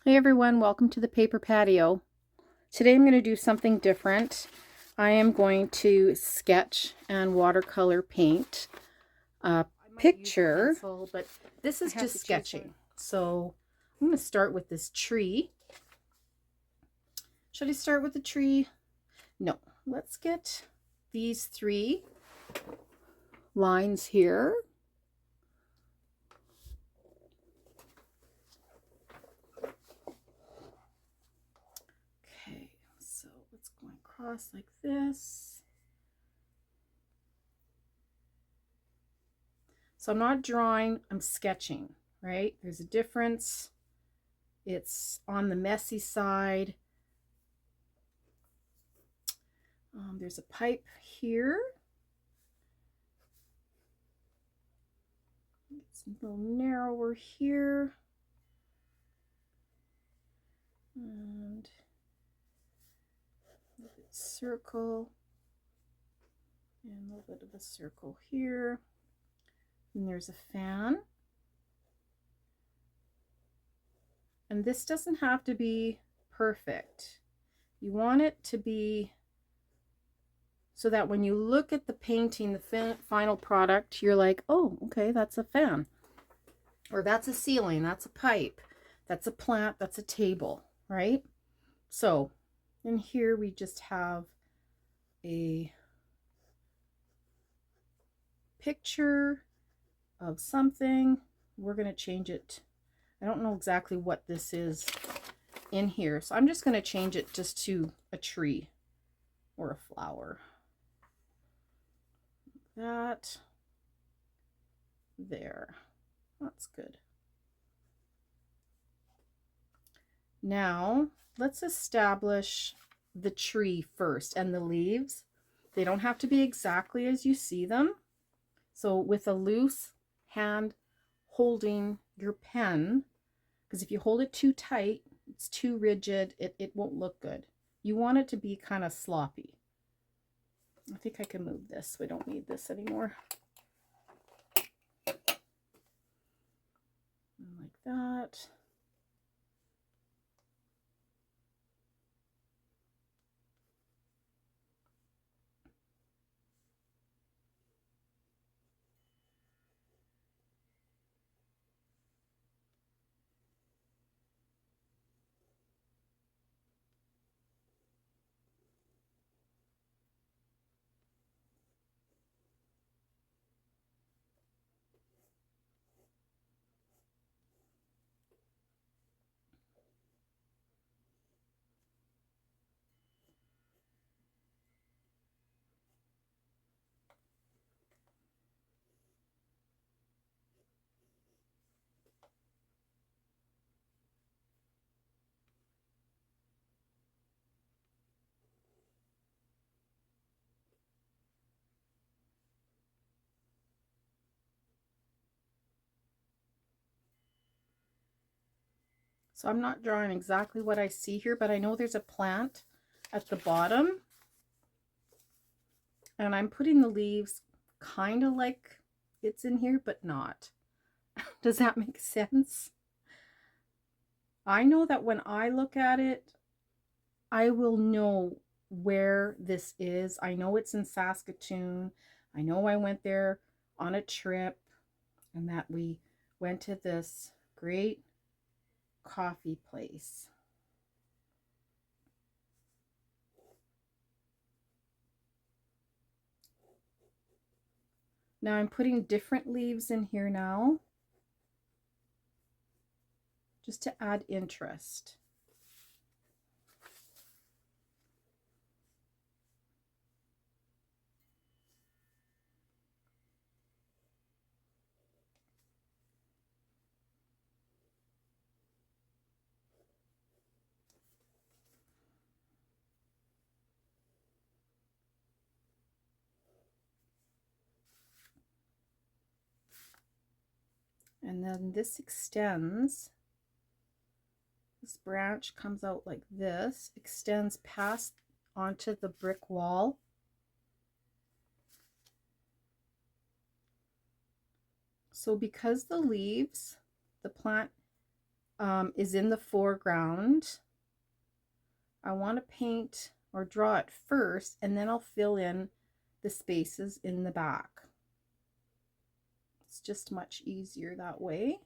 Hey everyone, welcome to the Paper Patio. Today I'm going to do something different. I am going to sketch and watercolor paint a picture, but this is just sketching. So I'm going to start with this tree. Should I start with the tree? No, let's get these three lines here. Okay, so it's going across like this. So I'm not drawing, I'm sketching, right? There's a difference. It's on the messy side. There's a pipe here. It's a little narrower here. And a little bit circle. And a little bit of a circle here. And there's a fan. And this doesn't have to be perfect. You want it to be so that when you look at the painting, the final product, you're like, oh, okay, that's a fan. Or that's a ceiling, that's a pipe, that's a plant, that's a table, right? So in here we just have a picture of something. We're going to change it. I don't know exactly what this is in here, so I'm just going to change it just to a tree or a flower. That there. That's good. Now let's establish the tree first and the leaves. They don't have to be exactly as you see them. So with a loose hand holding your pen, because if you hold it too tight, it's too rigid, it won't look good. You want it to be kind of sloppy. I think I can move this. We don't need this anymore. Like that. So I'm not drawing exactly what I see here, but I know there's a plant at the bottom. And I'm putting the leaves kind of like it's in here, but not. Does that make sense? I know that when I look at it, I will know where this is. I know it's in Saskatoon. I know I went there on a trip and that we went to this great coffee place. Now I'm putting different leaves in here now, just to add interest. And then this extends. This branch comes out like this, extends past onto the brick wall. So because the leaves, the plant is in the foreground. I want to paint or draw it first, and then I'll fill in the spaces in the back. It's just much easier that way.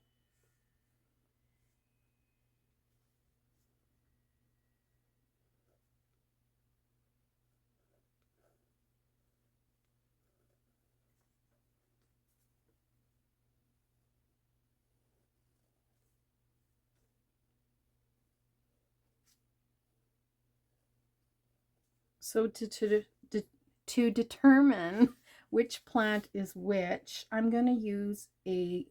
So to determine which plant is which, I'm going to use a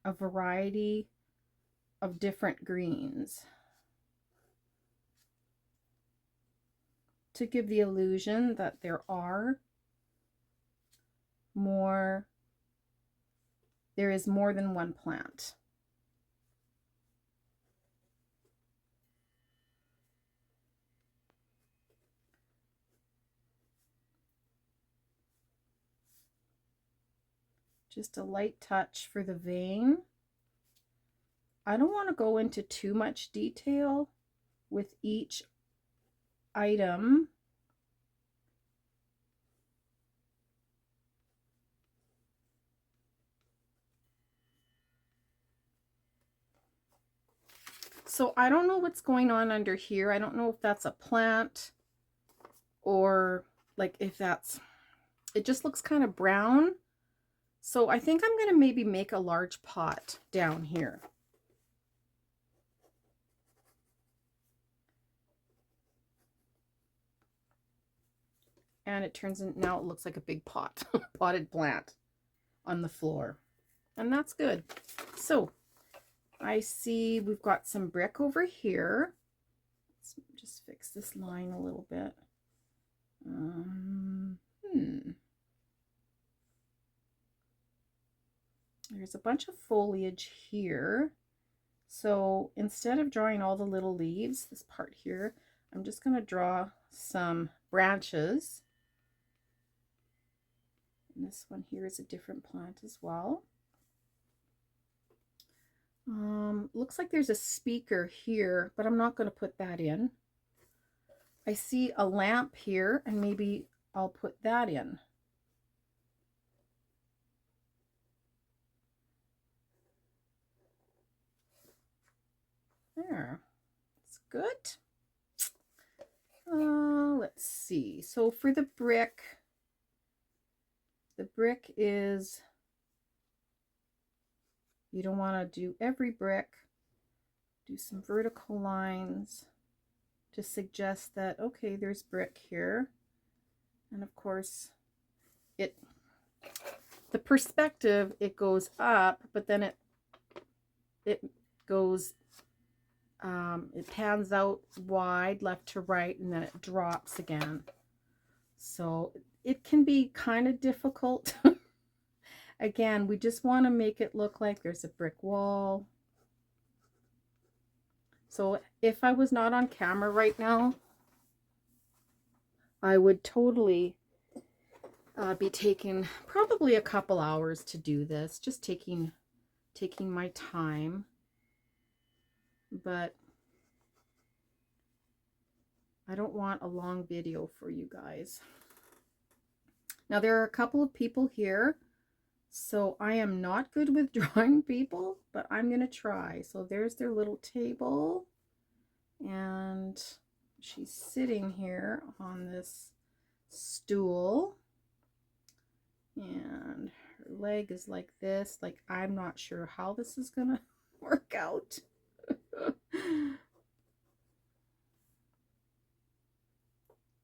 variety of different greens to give the illusion that there is more than one plant. Just a light touch for the vein. I don't want to go into too much detail with each item. So I don't know what's going on under here. I don't know if that's a plant or like if that's, it just looks kind of brown. So I think I'm going to maybe make a large pot down here. And it turns in, now it looks like a big pot, potted plant on the floor. And that's good. So I see we've got some brick over here. Let's just fix this line a little bit. There's a bunch of foliage here. So instead of drawing all the little leaves, this part here, I'm just going to draw some branches. And this one here is a different plant as well. Looks like there's a speaker here, but I'm not going to put that in. I see a lamp here, and maybe I'll put that in. There, it's good. Let's see. So for the brick is, you don't want to do every brick. Do some vertical lines to suggest that, okay, there's brick here. And of course, the perspective, it goes up, but then it goes, it pans out wide left to right, and then it drops again. So it can be kind of difficult. Again, we just want to make it look like there's a brick wall. So if I was not on camera right now, I would totally be taking probably a couple hours to do this, just taking my time. But I don't want a long video for you guys. Now there are a couple of people here, so I am not good with drawing people, but I'm gonna try. So there's their little table, and she's sitting here on this stool, and her leg is like this. Like, I'm not sure how this is gonna work out.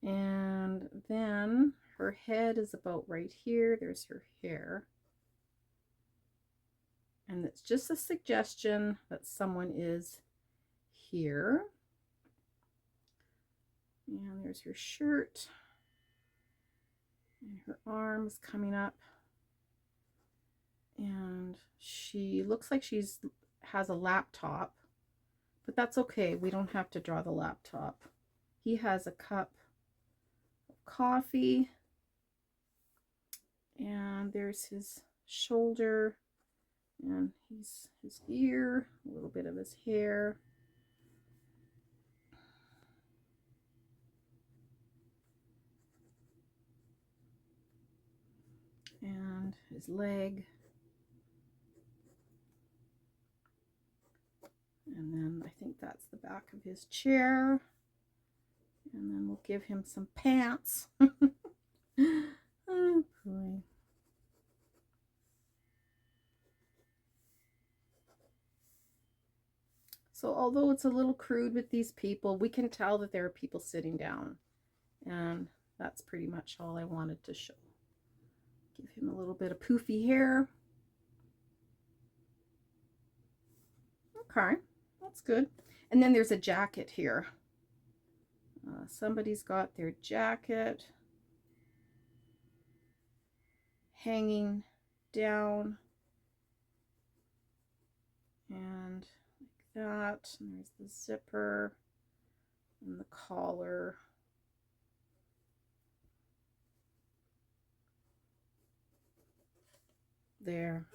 And then her head is about right here. There's her hair. And it's just a suggestion that someone is here. And there's her shirt. And her arms coming up. And she looks like has a laptop. But that's okay. We don't have to draw the laptop. He has a cup of coffee. And there's his shoulder. And his ear, a little bit of his hair. And his leg. And then I think that's the back of his chair. And then we'll give him some pants. Oh boy. So although it's a little crude with these people, we can tell that there are people sitting down. And that's pretty much all I wanted to show. Give him a little bit of poofy hair. Okay, that's good. And then there's a jacket here. Somebody's got their jacket hanging down. And like that. And there's the zipper and the collar. There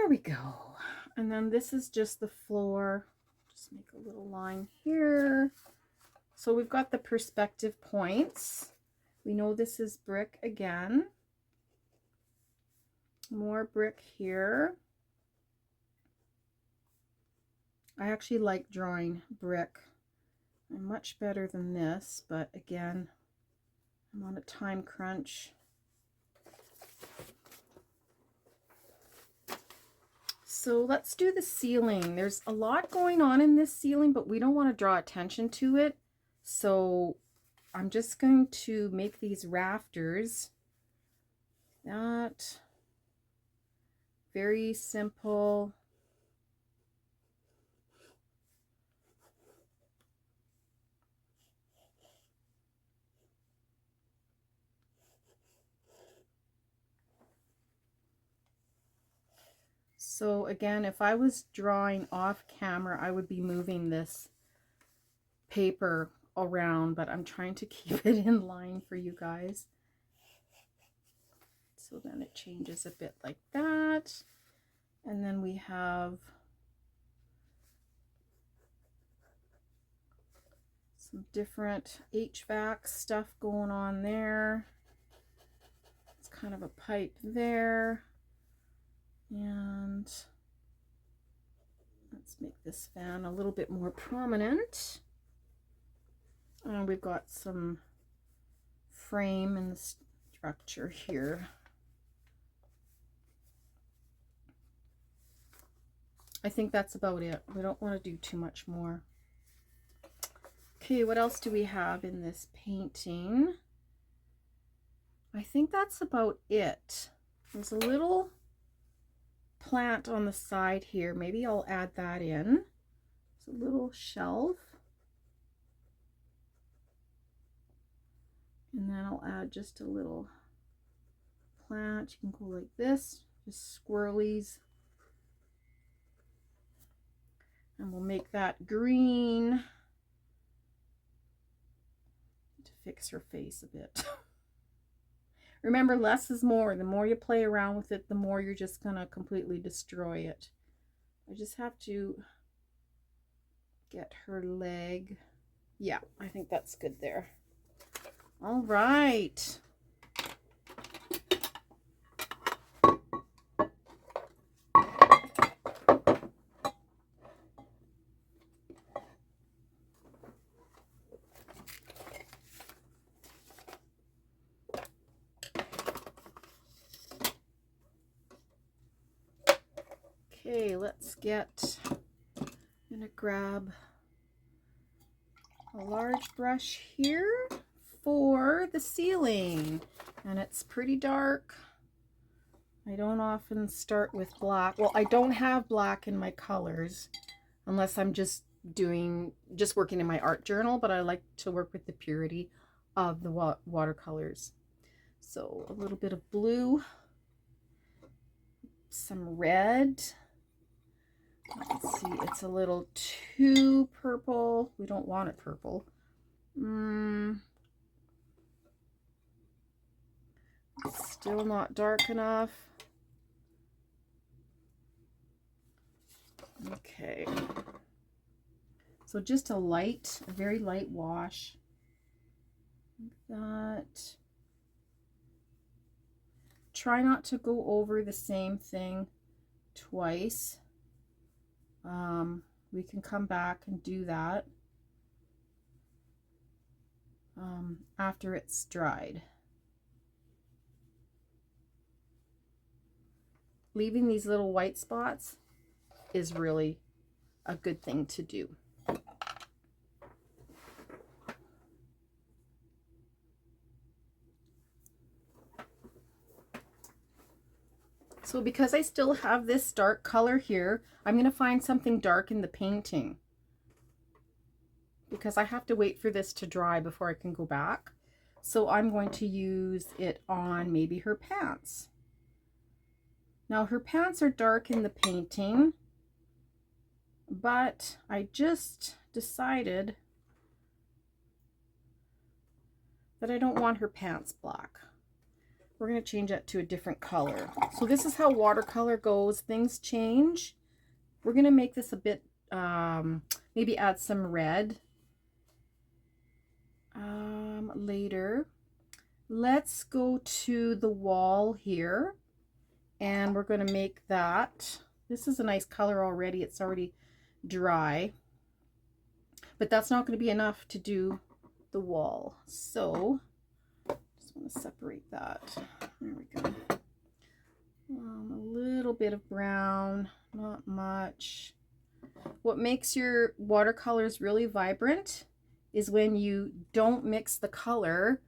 we go. And then this is just the floor. Just make a little line here. So we've got the perspective points. We know this is brick again. More brick here. I actually like drawing brick. I'm much better than this, but again, I'm on a time crunch. So let's do the ceiling. There's a lot going on in this ceiling, but we don't want to draw attention to it. So I'm just going to make these rafters. That very simple. So again, if I was drawing off camera, I would be moving this paper around, but I'm trying to keep it in line for you guys. So then it changes a bit like that. And then we have some different HVAC stuff going on there. It's kind of a pipe there. And let's make this fan a little bit more prominent. And we've got some frame in the structure here. I think that's about it. We don't want to do too much more. Okay, what else do we have in this painting? I think that's about it. There's a little plant on the side here. Maybe I'll add that in. It's a little shelf. And then I'll add just a little plant. You can go like this, just squirrelies. And we'll make that green to fix her face a bit. Remember, less is more. The more you play around with it, the more you're just gonna completely destroy it. I just have to get her leg. Yeah, I think that's good there. All right. Okay, let's get, I'm gonna grab a large brush here for the ceiling, and it's pretty dark. I don't often start with black. Well, I don't have black in my colors unless I'm just working in my art journal, but I like to work with the purity of the watercolors. So a little bit of blue, some red. Let's see, it's a little too purple. We don't want it purple. It's still not dark enough. Okay. So just a very light wash. Like that. Try not to go over the same thing twice. We can come back and do that after it's dried. Leaving these little white spots is really a good thing to do. So because I still have this dark color here, I'm going to find something dark in the painting, because I have to wait for this to dry before I can go back. So I'm going to use it on maybe her pants. Now her pants are dark in the painting, but I just decided that I don't want her pants black. We're going to change that to a different color. So this is how watercolor goes. Things change. We're going to make this a bit, maybe add some red later. Let's go to the wall here, and we're going to make that. This is a nice color already. It's already dry, but that's not going to be enough to do the wall. So just want to separate that. There we go. A little bit of brown, not much. What makes your watercolors really vibrant is when you don't mix the color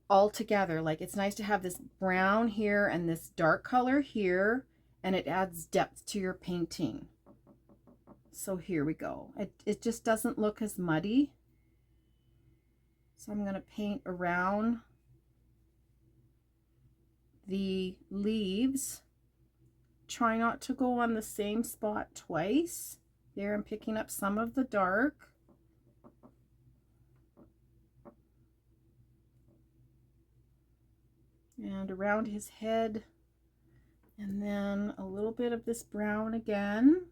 all together. Like, it's nice to have this brown here and this dark color here, and it adds depth to your painting. So here we go. It just doesn't look as muddy. So I'm going to paint around the leaves. Try not to go on the same spot twice. There, I'm picking up some of the dark. And around his head. And then a little bit of this brown again.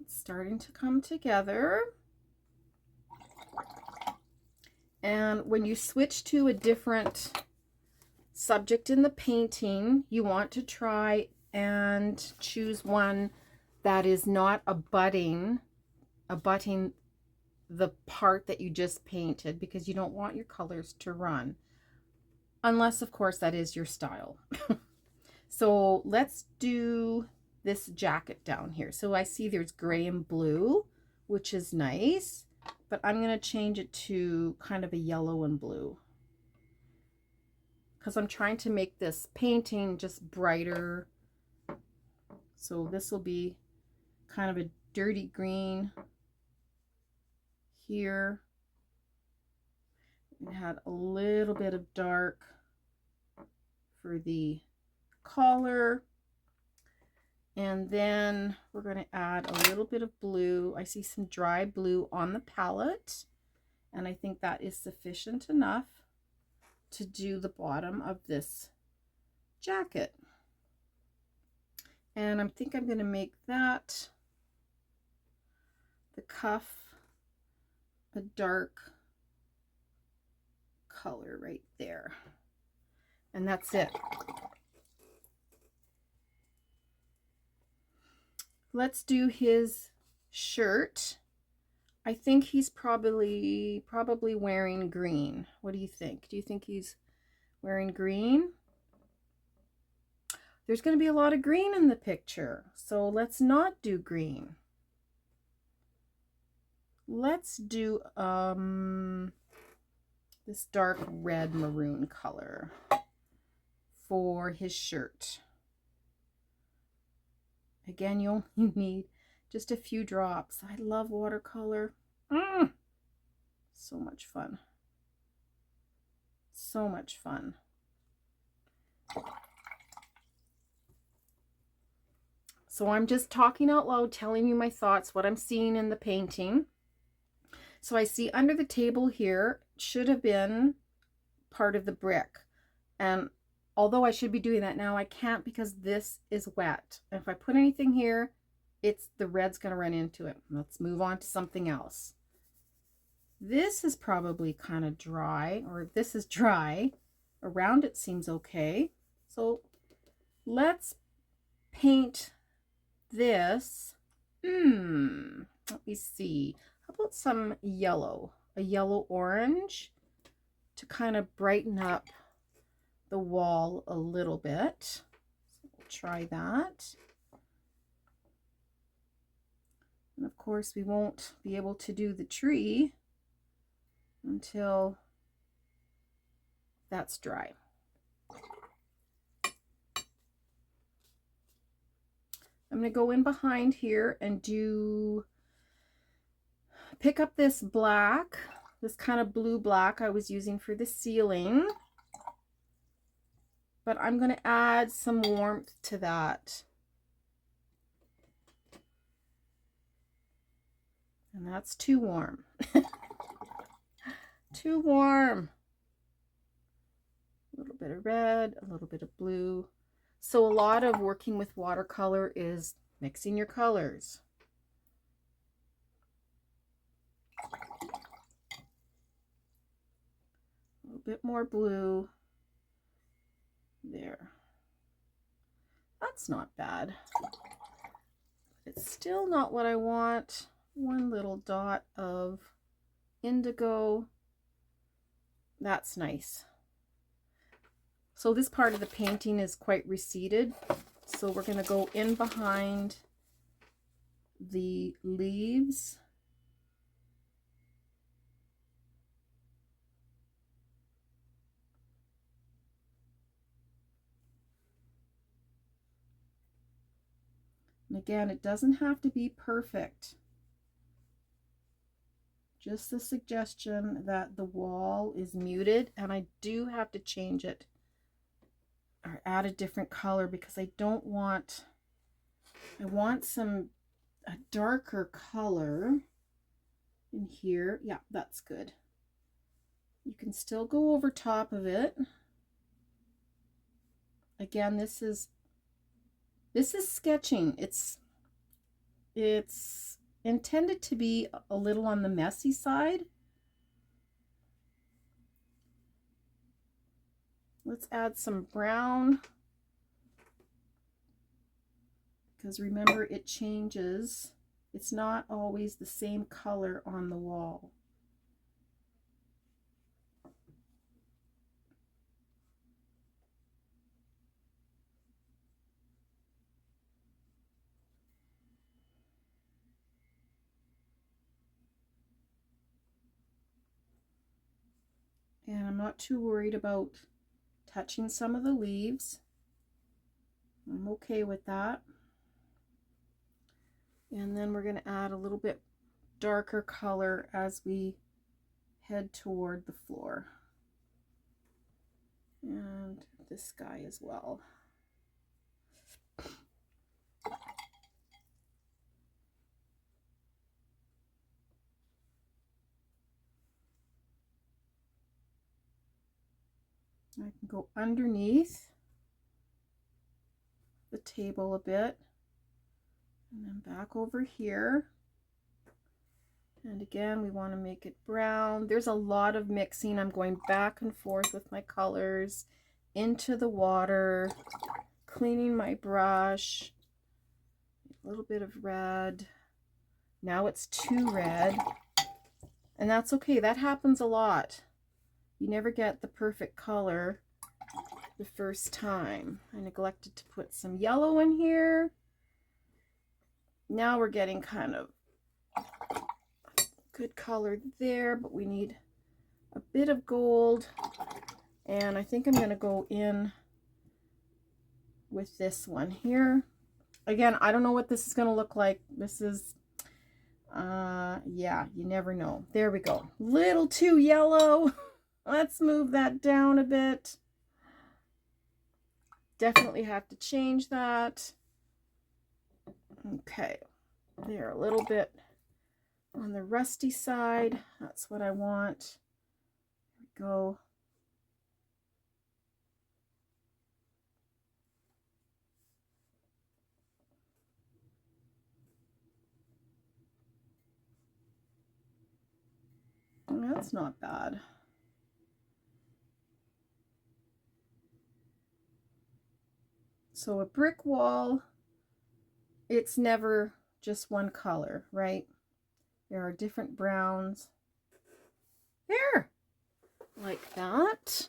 Starting to come together. And when you switch to a different subject in the painting, you want to try and choose one that is not abutting the part that you just painted, because you don't want your colors to run, unless of course that is your style. So let's do this jacket down here. So I see there's gray and blue, which is nice, but I'm going to change it to kind of a yellow and blue, because I'm trying to make this painting just brighter. So this will be kind of a dirty green here. We had a little bit of dark for the collar. And then we're going to add a little bit of blue. I see some dry blue on the palette, and I think that is sufficient enough to do the bottom of this jacket. And I think I'm going to make that, the cuff, a dark color right there. And that's it. Let's do his shirt. I think he's probably wearing green. What do you think? Do you think he's wearing green? There's going to be a lot of green in the picture, so let's not do green. Let's do this dark red maroon color for his shirt. Again, you only need just a few drops. I love watercolor. So much fun. So much fun. So I'm just talking out loud, telling you my thoughts, what I'm seeing in the painting. So I see under the table here should have been part of the brick. And although I should be doing that now, I can't because this is wet. And if I put anything here, the red's going to run into it. Let's move on to something else. This is probably kind of dry, or this is dry. Around it seems okay. So let's paint this. Let me see. How about some yellow? A yellow orange to kind of brighten up the wall a little bit. So we'll try that. And of course we won't be able to do the tree until that's dry. I'm going to go in behind here and pick up this black, this kind of blue black I was using for the ceiling, but I'm going to add some warmth to that. And that's too warm. Too warm. A little bit of red, a little bit of blue. So a lot of working with watercolor is mixing your colors. A little bit more blue. There. That's not bad. It's still not what I want. One little dot of indigo. That's nice. So this part of the painting is quite receded. So we're going to go in behind the leaves. And again, it doesn't have to be perfect. Just the suggestion that the wall is muted, and I do have to change it or add a different color because I don't want, I want a darker color in here. Yeah, that's good. You can still go over top of it. Again, this is sketching. It's intended to be a little on the messy side. Let's add some brown, because remember, it changes. It's not always the same color on the wall. And I'm not too worried about touching some of the leaves. I'm okay with that. And then we're going to add a little bit darker color as we head toward the floor. And this guy as well. I can go underneath the table a bit and then back over here. And again, we want to make it brown. There's a lot of mixing. I'm going back and forth with my colors into the water, cleaning my brush. A little bit of red. Now it's too red. And that's okay. That happens a lot. You never get the perfect color the first time. I neglected to put some yellow in here. Now we're getting kind of good color there, but we need a bit of gold. And I think I'm going to go in with this one here. Again, I don't know what this is going to look like. This is, yeah, you never know. There we go. Little too yellow. Let's move that down a bit. Definitely have to change that. Okay, they're a little bit on the rusty side. That's what I want. There we go. That's not bad. So a brick wall, it's never just one color, right? There are different browns. There, like that.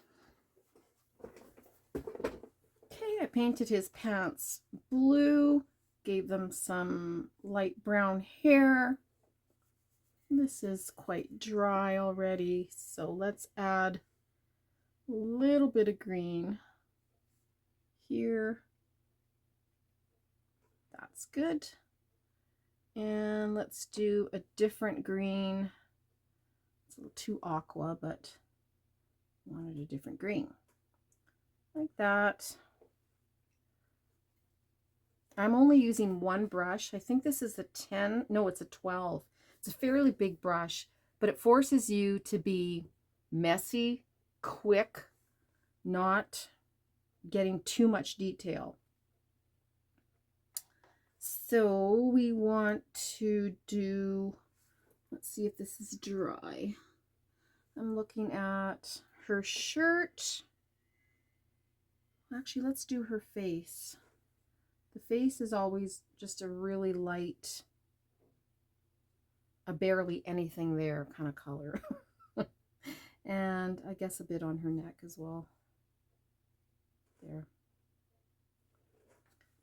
Okay, I painted his pants blue, gave them some light brown hair. This is quite dry already, so let's add a little bit of green here. That's good. And let's do a different green. It's a little too aqua, but I wanted a different green. Like that. I'm only using one brush. I think this is a 10. No, it's a 12. It's a fairly big brush, but it forces you to be messy, quick, not getting too much detail. So we want to do, let's see if this is dry. I'm looking at her shirt. Actually, let's do her face. The face is always just a really light, a barely anything there kind of color. And I guess a bit on her neck as well. There.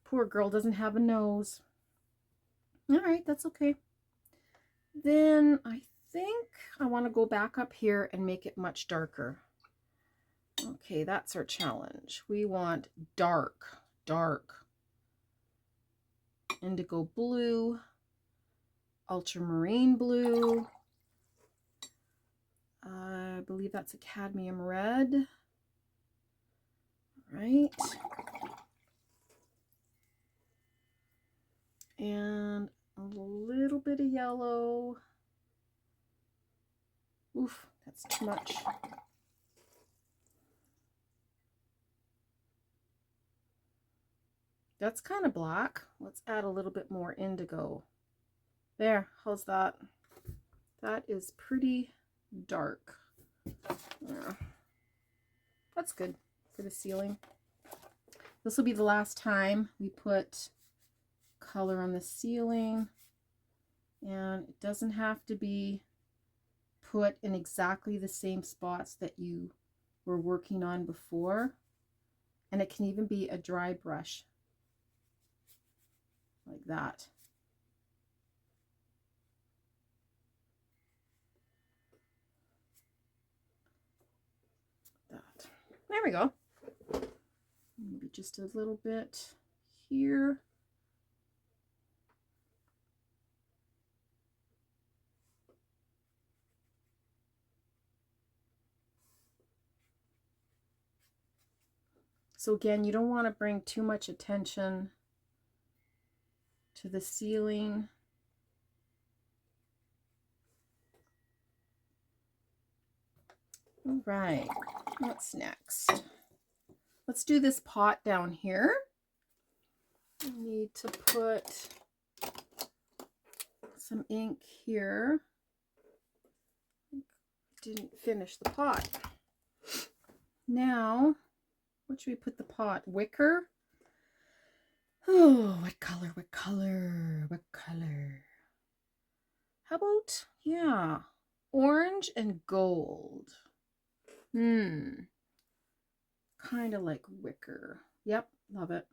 Poor girl doesn't have a nose. All right, that's okay. Then I think I want to go back up here and make it much darker. Okay, that's our challenge. We want dark, dark. Indigo blue, ultramarine blue. I believe that's a cadmium red. Right. And a little bit of yellow. Oof, that's too much. That's kind of black. Let's add a little bit more indigo. There, how's that? That is pretty dark. Yeah. That's good for the ceiling. This will be the last time we put color on the ceiling, and it doesn't have to be put in exactly the same spots that you were working on before, and it can even be a dry brush like that. There we go. Maybe just a little bit here. So again, you don't want to bring too much attention to the ceiling. All right, what's next? Let's do this pot down here. I need to put some ink here. Didn't finish the pot. Now, what should we put the pot? Wicker? Oh, what color, what color, what color? How about, yeah, orange and gold. Kind of like wicker. Yep, love it.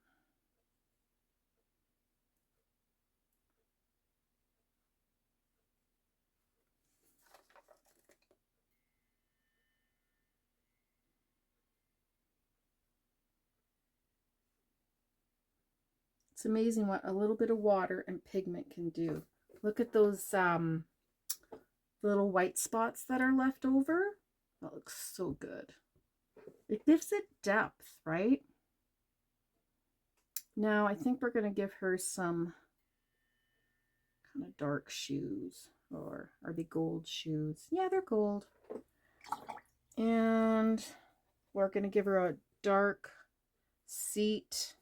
It's amazing what a little bit of water and pigment can do. Look at those little white spots that are left over. That looks so good. It gives it depth, right? Now I think we're going to give her some kind of dark shoes, or are they gold shoes? Yeah, they're gold. And we're going to give her a dark seat.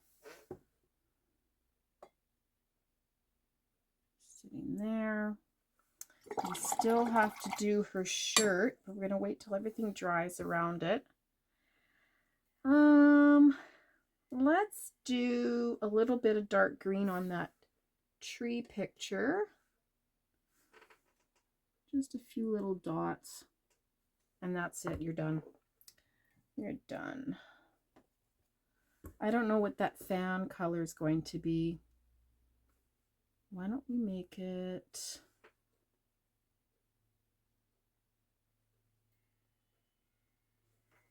Sitting there. We still have to do her shirt, but we're going to wait till everything dries around it. Let's do a little bit of dark green on that tree picture. Just a few little dots. And that's it. You're done. You're done. I don't know what that fan color is going to be. Why don't we make it...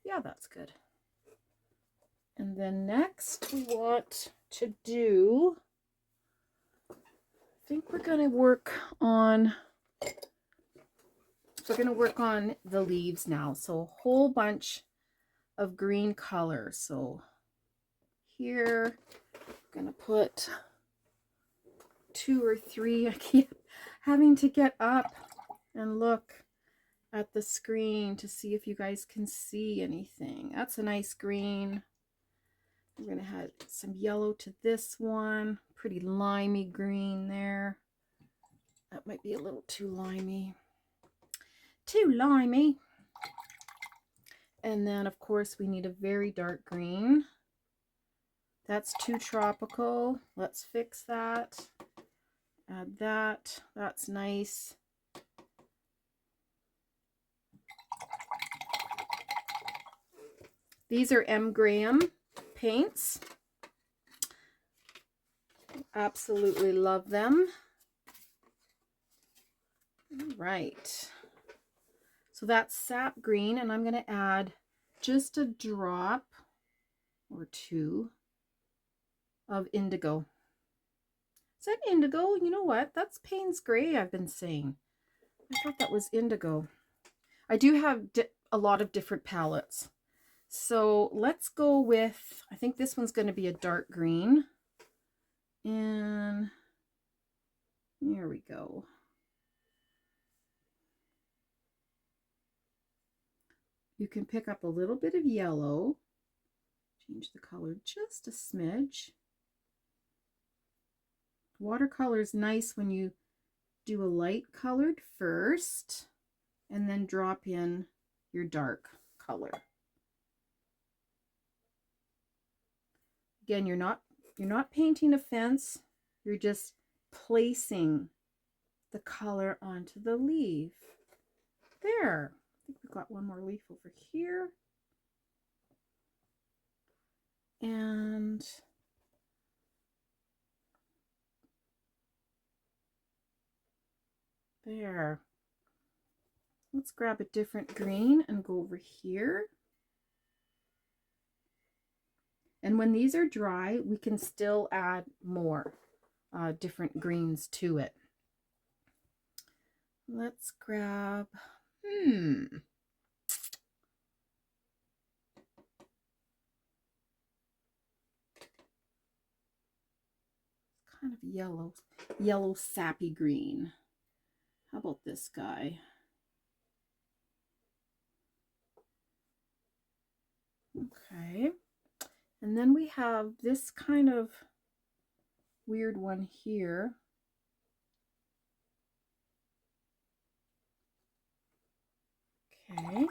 Yeah, that's good. And then next we want to do... I think we're going to work on... We're going to work on the leaves now. So a whole bunch of green color. So here, I'm going to put 2 or 3. I keep having to get up and look at the screen to see if you guys can see anything. That's a nice green. We're going to add some yellow to this one. Pretty limey green there. That might be a little too limey. Too limey. And then, of course, we need a very dark green. That's too tropical. Let's fix that. Add that. That's nice. These are M. Graham paints. Absolutely love them. All right. So that's sap green, and I'm going to add just a drop or 2 of indigo. Is that indigo? You know what? That's Payne's Gray I've been saying. I thought that was indigo. I do have a lot of different palettes. So let's go with, I think this one's going to be a dark green. And here we go. You can pick up a little bit of yellow. Change the color just a smidge. Watercolor is nice when you do a light colored first and then drop in your dark color. Again, you're not painting a fence, you're just placing the color onto the leaf. There. I think we've got one more leaf over here. And there. Let's grab a different green and go over here. And when these are dry, we can still add more different greens to it. Let's grab, kind of yellow sappy green. How about this guy? Okay. And then we have this kind of weird one here. Okay.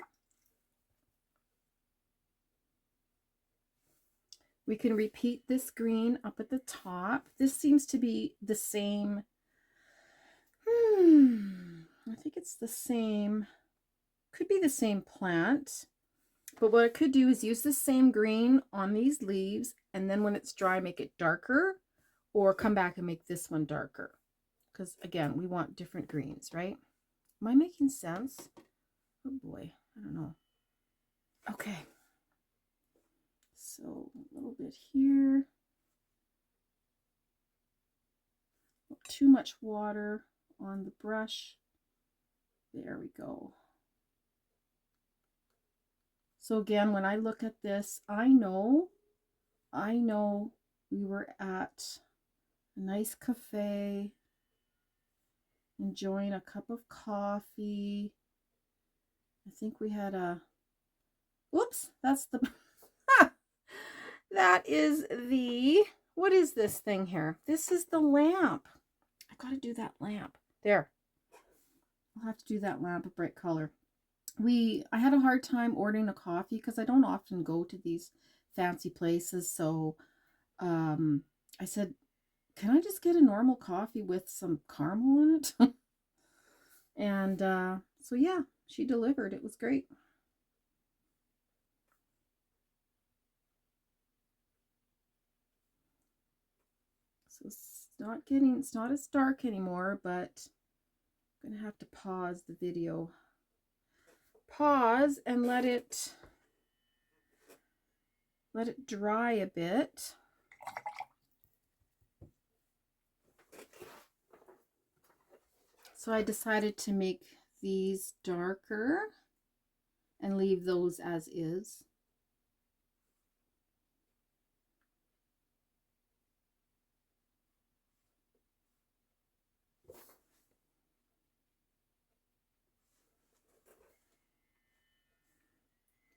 We can repeat this green up at the top. This seems to be the same. I think it's the same. Could be the same plant. But what I could do is use the same green on these leaves, and then when it's dry, make it darker, or come back and make this one darker. Because again, we want different greens, right? Am I making sense? Oh boy, I don't know. Okay. So a little bit here. Not too much water on the brush. There we go. So again, when I look at this, I know we were at a nice cafe enjoying a cup of coffee. I think we had a, whoops, that's the, that is the, what is this thing here? This is the lamp. I gotta do that lamp. There. I'll have to do that lamp a bright color. I had a hard time ordering a coffee because I don't often go to these fancy places. So I said, can I just get a normal coffee with some caramel in it? And so yeah, she delivered. It was great. So it's not as dark anymore, but I'm gonna have to pause the video. Pause and let it dry a bit. So I decided to make these darker and leave those as is.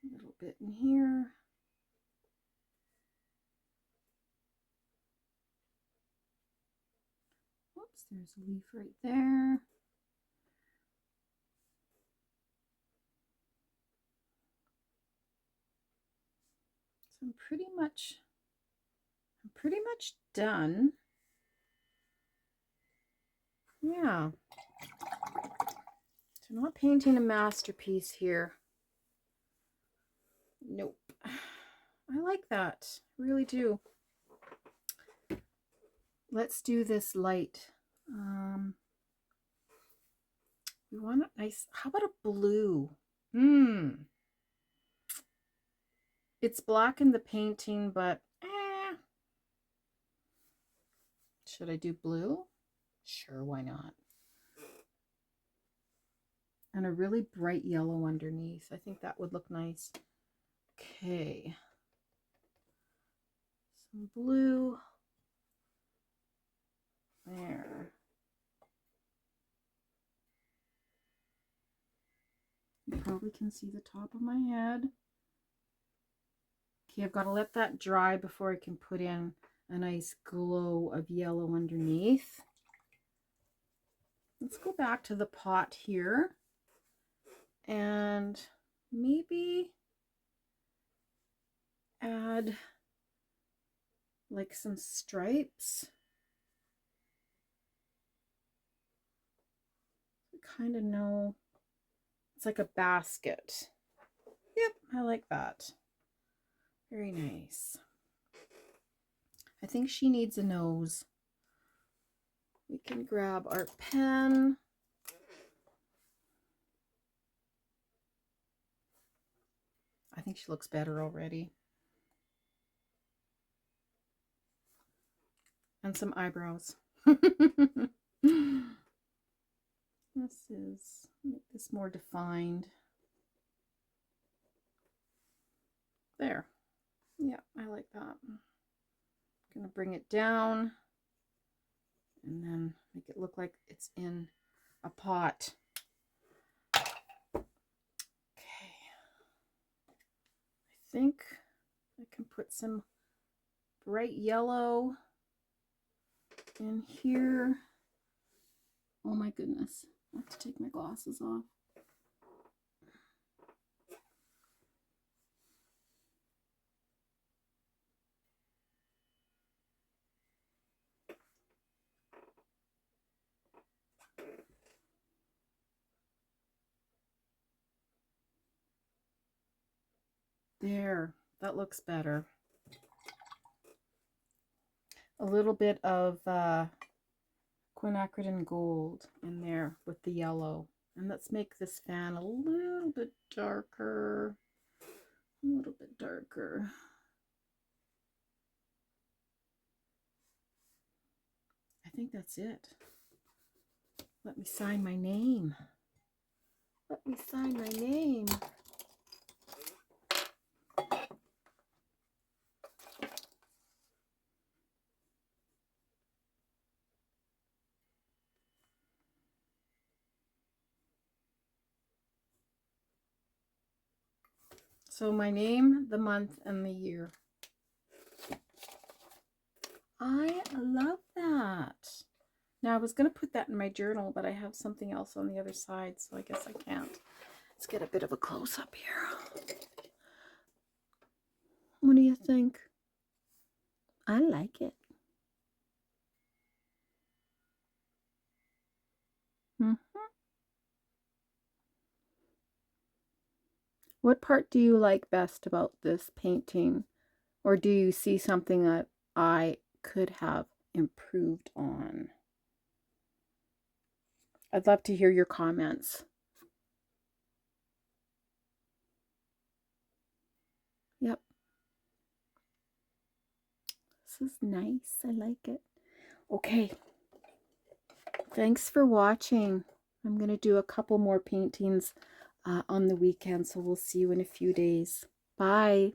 A little bit in here. Whoops, there's a leaf right there. So I'm pretty much done. Yeah. So I'm not painting a masterpiece here. Nope. I like that. I really do. Let's do this light. We want a nice, how about a blue? It's black in the painting, but should I do blue? Sure, why not? And a really bright yellow underneath. I think that would look nice. Okay. Some blue. There. You probably can see the top of my head. Okay, I've got to let that dry before I can put in a nice glow of yellow underneath. Let's go back to the pot here and maybe add like some stripes. I kind of know it's like a basket. Yep, I like that. Very nice. I think she needs a nose. We can grab our pen. I think she looks better already. And some eyebrows. Make this more defined. There. Yeah, I like that. I'm gonna bring it down and then make it look like it's in a pot. Okay. I think I can put some bright yellow in here. Oh my goodness. I have to take my glasses off. There, that looks better. A little bit of quinacridone gold in there with the yellow. And let's make this fan a little bit darker. A little bit darker. I think that's it. Let me sign my name. Let me sign my name. So my name, the month, and the year. I love that. Now I was going to put that in my journal, but I have something else on the other side, so I guess I can't. Let's get a bit of a close-up here. What do you think? I like it. What part do you like best about this painting? Or do you see something that I could have improved on? I'd love to hear your comments. Yep. This is nice. I like it. Okay. Thanks for watching. I'm going to do a couple more paintings on the weekend, so we'll see you in a few days. Bye.